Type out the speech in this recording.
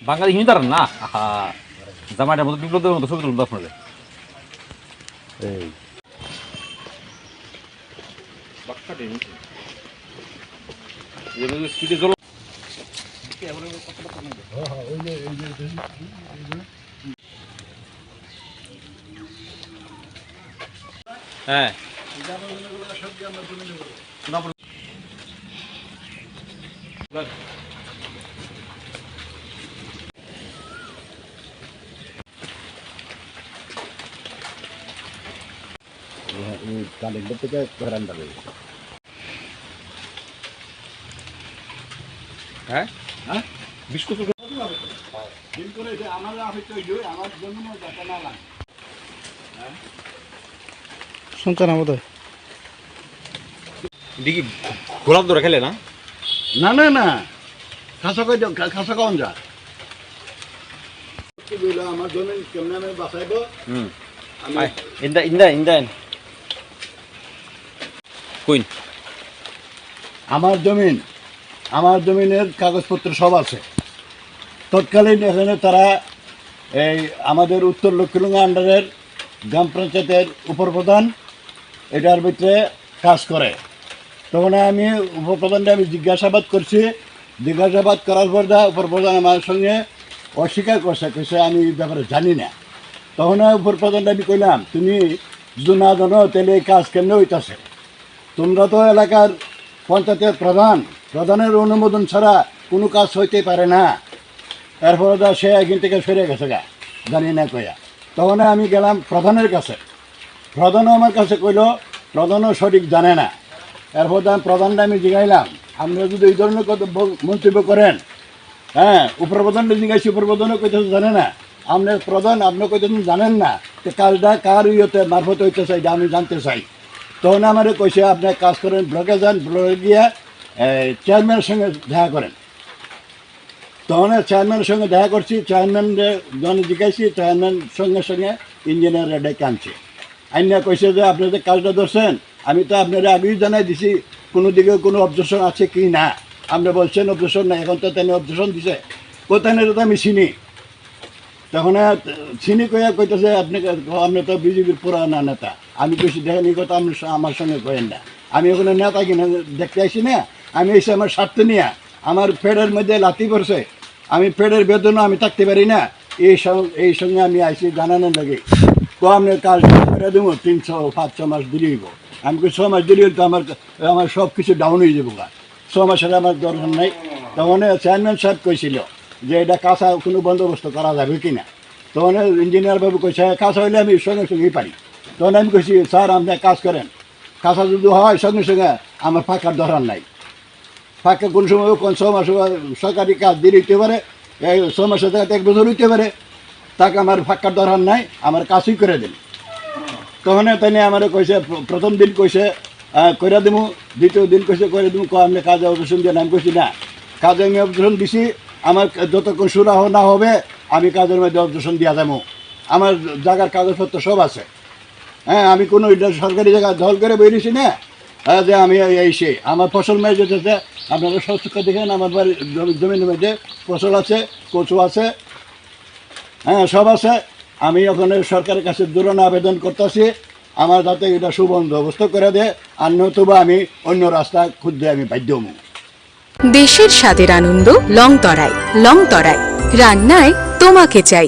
বাঙালি হিন্দি তার না জামাইটার মতো বিপ্লবের মতো ছবি তুলুন আপনাদের হ্যাঁ ক্যালেন্ডার থেকে রান্না করে হ্যাঁ হ্যাঁ বিস্কুট শুনছেন আমাদের দেখি গোলাপ ধরে খেলে না না না না খাসা কই খাসা কম যা আমার জমি কেমন আমি বাঁচাইব ইন্দা ইন্দা ইন্দা কইন আমার জমিনের কাগজপত্র সব আছে তৎকালীন এখানে তারা এই আমাদের উত্তর লক্ষ্মীলুঙ্গা আন্ডারের গ্রাম পঞ্চায়েতের উপপ্রধান এটার ভিতরে কাজ করে তখন আমি উপপ্রধানকে আমি জিজ্ঞাসাবাদ করছি জিজ্ঞাসাবাদ করার পর উপপ্রধান আমার সঙ্গে অস্বীকার করছে আমি এই ব্যাপারে জানি না তখন উপপ্রধানটা আমি কইলাম তুমি যদি না জানো তাহলে এই কাজ কেমনে হইতেছে তোমরা তো এলাকার পঞ্চায়েতের প্রধানের অনুমোদন ছাড়া কোনো কাজ হইতে পারে না এরপরে সে একদিন থেকে সরে গেছে গা জানি না কইয়া তখন আমি গেলাম প্রধানের কাছে প্রধানও আমার কাছে কইল প্রধানও সঠিক জানে না এরপর প্রধানটা আমি জিগাইলাম আপনারা যদি এই ধরনের মন্তব্য করেন হ্যাঁ উপপ্রধানটা জিজ্ঞাসি উপপ্রধানও কইতেছে জানে না আপনার প্রধান আপনি কইতেছেন জানেন না যে কাজটা কার ইয়েতে মারফত হইতে চাই আমি জানতে চাই তখন আমার কইছে আপনি কাজ করেন ব্লকে যান ব্লকে গিয়ে চেয়ারম্যানের সঙ্গে দেখা করেন তখন চেয়ারম্যানের সঙ্গে দেখা করছি চেয়ারম্যান যখন জিজ্ঞাসি চেয়ারম্যান সঙ্গে ইঞ্জিনিয়ার ডেকে আনছে আইনা কইছে যে আপনি যে কাজটা ধরছেন আমি তো আপনারা আগেই জানাই দিছি কোনো দিকে কোনো অবজেকশন আছে কি না আপনি বলছেন অবজেকশন না এখন তো তেনে অবজেকশন দিছে কোথায় তো আমি চিনি তখন চিনি কইতেছে আপনি তো বিজেপির পুরানা নেতা আমি কইছি দেখেন এই কথা আপনি আমার সঙ্গে কয়েন না আমি ওখানে নেতা কিনা দেখতে আসি না আমি এসে আমার স্বার্থ নিয়ে আমার পেটের মধ্যে লাথি পড়ছে আমি পেটের বেদনা আমি থাকতে পারি না এই সঙ্গে আমি আইসি জানানোর লাগে তো আপনি কাজ করে দেবো 300-500 মাস দিলেইব আমি 6 মাস দিলেই তো আমার সব কিছু ডাউন হয়ে যাবো 6 মাসের আমার দরকার নাই তখন চেয়ারম্যান সাহেব কইছিল যে এটা কাঁচা কোনো বন্দোবস্ত করা যাবে কি না তখন ইঞ্জিনিয়ার বাবু কইছে কাঁচা হইলে আমি সঙ্গেই পারি তখন আমি কইছি স্যার আপনি কাজ করেন কাঁচা যদি হয় সঙ্গে আমার ফাঁকার দরকার নাই ফাঁকা কোন সময় কোন 6 মাস সরকারি কাজ দিয়ে দিতে পারে এই 6 মাসের জায়গাতে 1 বছর হইতে পারে তাকে আমার ফাঁকার দরকার নাই আমার কাজই করে দিন তখন তাই আমার কইছে প্রথম দিন কইছে করে দেবো দ্বিতীয় দিন কইছে করে দেবো আপনি কাজে অবজেকশন দিয়ে আমি কইছি না কাজে আমি অবজেকশন দিছি আমার যতক্ষণ সুরাহ না হবে আমি কাজের মধ্যে অবজেকশন দেওয়া যাবো আমার জায়গার কাগজপত্র সব আছে হ্যাঁ আমি কোনো সরকারি জায়গা দল করে বেরিয়েছি না যে আমি সে আমার ফসল মেয়ে যেতেছে আপনারা সচক্ষ দেখেন আমার বাড়ির জমির মধ্যে ফসল আছে কচু আছে হ্যাঁ সব আছে আমি ওখানে সরকারের কাছে দূরণ আবেদন করতেছি আমার যাতে এটা সুবন্দোবস্ত করে দেয় আর নতুবা আমি অন্য রাস্তা খুঁজতে আমি বাধ্য হব। দেশের স্বাদের আনন্দ লংতরায় রান্নায় তোমাকে চাই।